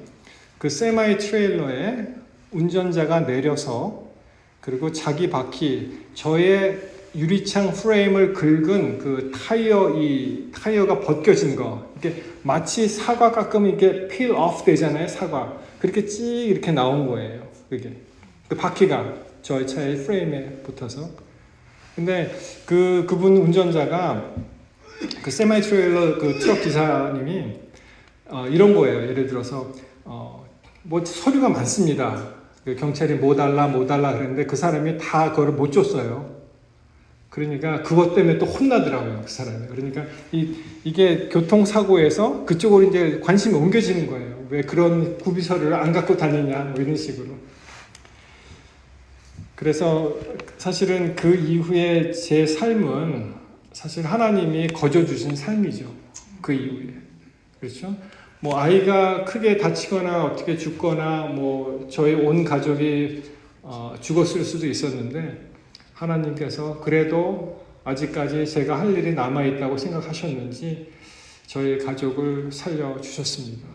그 세마이 트레일러에 운전자가 내려서 그리고 자기 바퀴 저의 유리창 프레임을 긁은 그 타이어가 벗겨진 거 이렇게 마치 사과 깎으면 이렇게 peel off 되잖아요. 사과 그렇게 찌 이렇게 나온 거예요. 그게 그 바퀴가 저의 차의 프레임에 붙어서. 근데 그분 운전자가 그 세마이 트레일러 그 트럭 기사님이 이런 거예요. 예를 들어서 뭐 서류가 많습니다. 그 경찰이 뭐 달라 그랬는데 그 사람이 다 그걸 못 줬어요. 그러니까 그것 때문에 또 혼나더라고요. 그 사람이. 그러니까 이게 교통사고에서 그쪽으로 이제 관심이 옮겨지는 거예요. 왜 그런 구비서류를 안 갖고 다니냐 뭐 이런 식으로. 그래서 사실은 그 이후에 제 삶은 사실 하나님이 거저주신 삶이죠. 그 이후에. 그렇죠? 뭐 아이가 크게 다치거나 어떻게 죽거나 뭐 저희 온 가족이 죽었을 수도 있었는데 하나님께서 그래도 아직까지 제가 할 일이 남아있다고 생각하셨는지 저희 가족을 살려주셨습니다.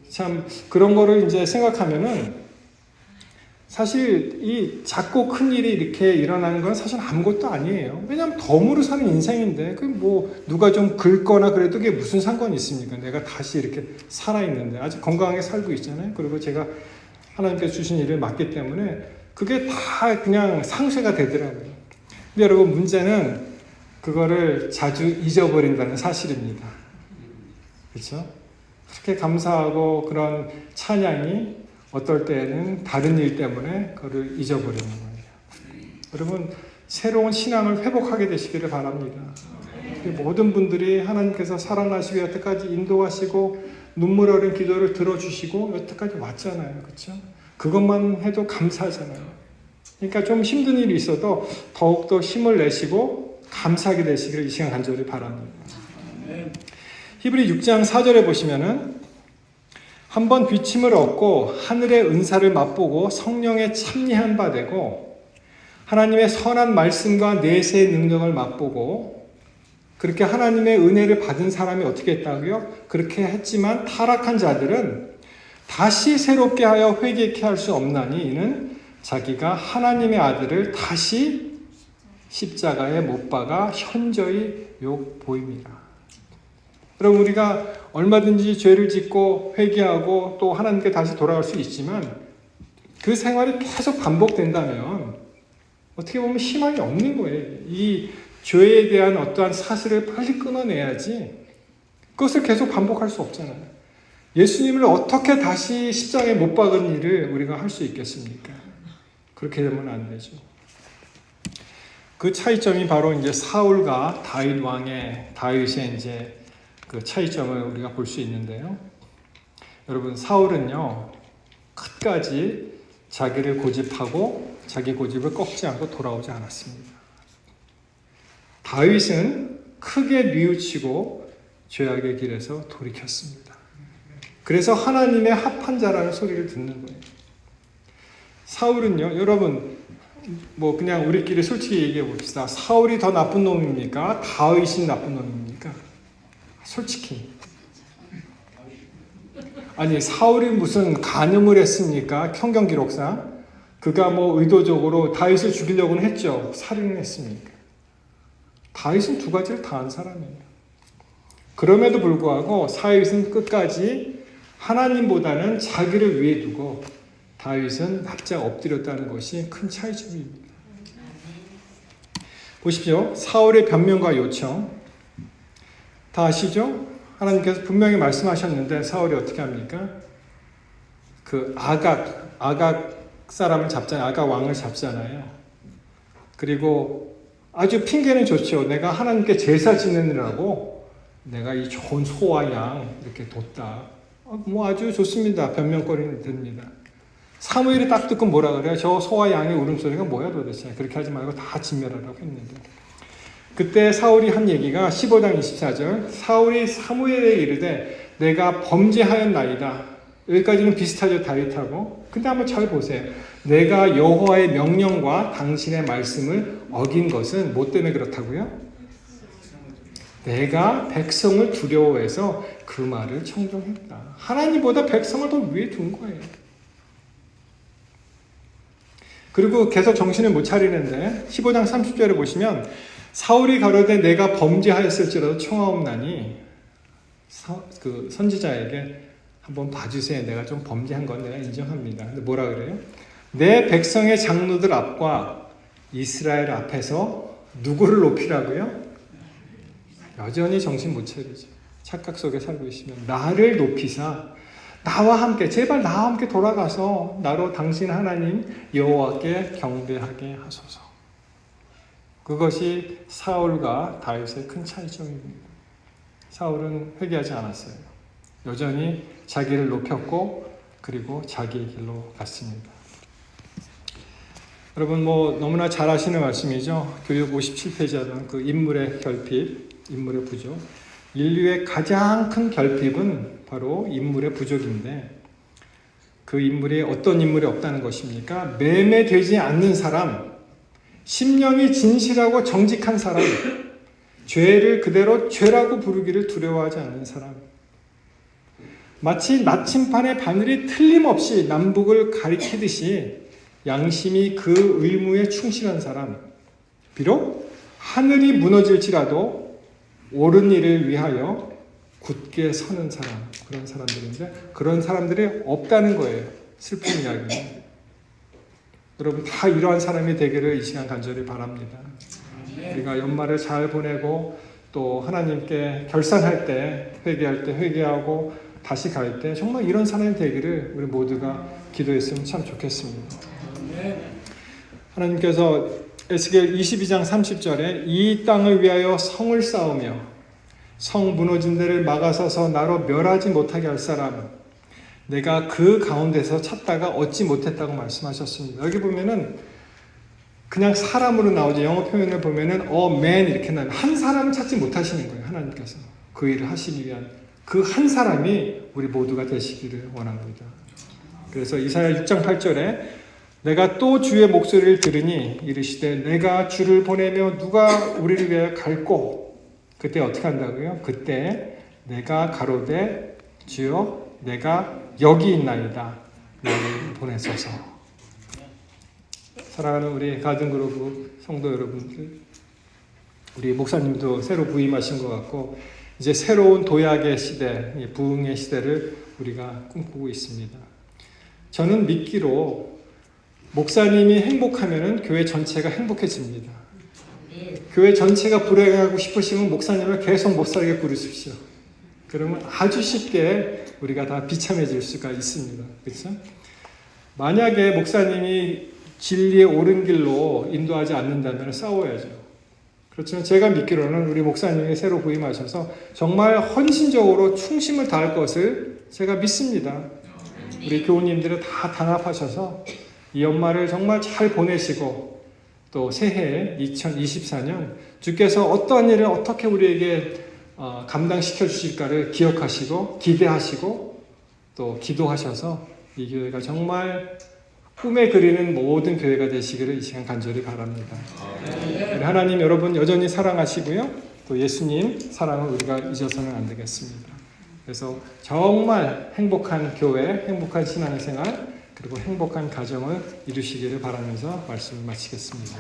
참 그런 거를 이제 생각하면은 사실 이 작고 큰 일이 이렇게 일어나는 건 사실 아무것도 아니에요. 왜냐하면 덤으로 사는 인생인데 그 뭐 누가 좀 긁거나 그래도 그게 무슨 상관이 있습니까? 내가 다시 이렇게 살아있는데 아직 건강하게 살고 있잖아요. 그리고 제가 하나님께서 주신 일을 맡기 때문에 그게 다 그냥 상쇄가 되더라고요. 근데 여러분 문제는 그거를 자주 잊어버린다는 사실입니다. 그렇죠? 그렇게 감사하고 그런 찬양이 어떨 때는 다른 일 때문에 그걸 잊어버리는 거예요. 여러분 새로운 신앙을 회복하게 되시기를 바랍니다. 모든 분들이 하나님께서 사랑하시고 여태까지 인도하시고 눈물 어린 기도를 들어주시고 여태까지 왔잖아요. 그렇죠? 그것만 해도 감사하잖아요. 그러니까 좀 힘든 일이 있어도 더욱더 힘을 내시고 감사하게 되시기를 이 시간 간절히 바랍니다. 히브리 6장 4절에 보시면은 한번 비침을 얻고 하늘의 은사를 맛보고 성령에 참여한 바 되고 하나님의 선한 말씀과 내세의 능력을 맛보고 그렇게 하나님의 은혜를 받은 사람이 어떻게 했다고요? 그렇게 했지만 타락한 자들은 다시 새롭게 하여 회개케 할 수 없나니 이는 자기가 하나님의 아들을 다시 십자가에 못 박아 현저히 욕 보입니다. 여러분 우리가 얼마든지 죄를 짓고 회개하고 또 하나님께 다시 돌아갈 수 있지만 그 생활이 계속 반복된다면 어떻게 보면 희망이 없는 거예요. 이 죄에 대한 어떠한 사슬을 빨리 끊어내야지 그것을 계속 반복할 수 없잖아요. 예수님을 어떻게 다시 십자가에 못 박은 일을 우리가 할 수 있겠습니까? 그렇게 되면 안 되죠. 그 차이점이 바로 이제 사울과 다윗의 이제 그 차이점을 우리가 볼 수 있는데요. 여러분 사울은요 끝까지 자기를 고집하고 자기 고집을 꺾지 않고 돌아오지 않았습니다. 다윗은 크게 뉘우치고 죄악의 길에서 돌이켰습니다. 그래서 하나님의 합한 자라는 소리를 듣는 거예요. 사울은요, 여러분 뭐 그냥 우리끼리 솔직히 얘기해 봅시다. 사울이 더 나쁜 놈입니까? 다윗이 나쁜 놈입니까? 솔직히. 아니 사울이 무슨 간음을 했습니까? 성경 기록상 그가 뭐 의도적으로 다윗을 죽이려고는 했죠. 살인을 했습니까? 다윗은 두 가지를 다 한 사람이에요. 그럼에도 불구하고 다윗은 끝까지 하나님보다는 자기를 위해 두고 다윗은 납작 엎드렸다는 것이 큰 차이점입니다. 보십시오. 사울의 변명과 요청 다 아시죠? 하나님께서 분명히 말씀하셨는데 사울이 어떻게 합니까? 그 아각 사람을 잡잖아요. 아각 왕을 잡잖아요. 그리고 아주 핑계는 좋죠. 내가 하나님께 제사 지내느라고 내가 이 좋은 소와 양 이렇게 뒀다. 뭐 아주 좋습니다. 변명거리는 됩니다. 사무엘이 딱 듣고 뭐라 그래요? 저 소와 양의 울음소리가 뭐야 도대체. 그렇게 하지 말고 다 진멸하라고 했는데. 그때 사울이 한 얘기가 15장 24절. 사울이 사무엘에게 이르되 내가 범죄하였나이다. 여기까지는 비슷하죠, 다윗하고. 근데 한번 잘 보세요. 내가 여호와의 명령과 당신의 말씀을 어긴 것은 뭐 때문에 그렇다고요? 내가 백성을 두려워해서 그 말을 청종했다. 하나님보다 백성을 더 위에 둔 거예요. 그리고 계속 정신을 못 차리는데 15장 30절에 보시면 사울이 가로되 내가 범죄하였을지라도 청하옵나니 그 선지자에게 한번 봐주세요. 내가 좀 범죄한 건 내가 인정합니다. 근데 뭐라 그래요? 내 백성의 장로들 앞과 이스라엘 앞에서 누구를 높이라고요? 여전히 정신 못 차리죠. 착각 속에 살고 있으면 나를 높이사 나와 함께 제발 나와 함께 돌아가서 나로 당신 하나님 여호와께 경배하게 하소서. 그것이 사울과 다윗의 큰 차이점입니다. 사울은 회개하지 않았어요. 여전히 자기를 높였고 그리고 자기의 길로 갔습니다. 여러분 뭐 너무나 잘 아시는 말씀이죠. 교육 57페이지 하던 그 인물의 결핍, 인물의 부족. 인류의 가장 큰 결핍은 바로 인물의 부족인데 그 인물이 어떤 인물이 없다는 것입니까? 매매되지 않는 사람, 심령이 진실하고 정직한 사람, 죄를 그대로 죄라고 부르기를 두려워하지 않는 사람, 마치 나침판의 바늘이 틀림없이 남북을 가리키듯이 양심이 그 의무에 충실한 사람, 비록 하늘이 무너질지라도 옳은 일을 위하여 굳게 서는 사람, 그런 사람들인데 그런 사람들이 없다는 거예요. 슬픈 이야기는. 여러분 다 이러한 사람이 되기를 이 시간 간절히 바랍니다. 우리가 연말을 잘 보내고 또 하나님께 결산할 때 회개할 때 회개하고 다시 갈 때 정말 이런 사람이 되기를 우리 모두가 기도했으면 참 좋겠습니다. 하나님께서 에스겔 22장 30절에 이 땅을 위하여 성을 쌓으며 성 무너진 데를 막아서서 나로 멸하지 못하게 할 사람 내가 그 가운데서 찾다가 얻지 못했다고 말씀하셨습니다. 여기 보면은 그냥 사람으로 나오죠. 영어 표현을 보면은 man 이렇게 나와요. 한 사람을 찾지 못하시는 거예요. 하나님께서 그 일을 하시기 위한 그 한 사람이 우리 모두가 되시기를 원합니다. 그래서 이사야 6장 8절에 내가 또 주의 목소리를 들으니 이르시되 내가 주를 보내며 누가 우리를 위하여 갈꼬. 그때 어떻게 한다고요? 그때 내가 가로되 주여 내가 여기 있나이다. 나를 보내소서. 사랑하는 우리 가든그루브 성도 여러분들, 우리 목사님도 새로 부임하신 것 같고 이제 새로운 도약의 시대, 부흥의 시대를 우리가 꿈꾸고 있습니다. 저는 믿기로 목사님이 행복하면 교회 전체가 행복해집니다. 교회 전체가 불행하고 싶으시면 목사님을 계속 못살게 부르십시오. 그러면 아주 쉽게 우리가 다 비참해질 수가 있습니다. 그렇죠? 만약에 목사님이 진리의 옳은 길로 인도하지 않는다면 싸워야죠. 그렇지만 제가 믿기로는 우리 목사님이 새로 부임하셔서 정말 헌신적으로 충심을 다할 것을 제가 믿습니다. 우리 교우님들은 다 단합하셔서 이 연말을 정말 잘 보내시고 또 새해 2024년 주께서 어떠한 일을 어떻게 우리에게 감당시켜 주실까를 기억하시고 기대하시고 또 기도하셔서 이 교회가 정말 꿈에 그리는 모든 교회가 되시기를 이 시간 간절히 바랍니다. 우리 하나님 여러분 여전히 사랑하시고요. 또 예수님 사랑을 우리가 잊어서는 안 되겠습니다. 그래서 정말 행복한 교회, 행복한 신앙생활 그리고 행복한 가정을 이루시기를 바라면서 말씀을 마치겠습니다.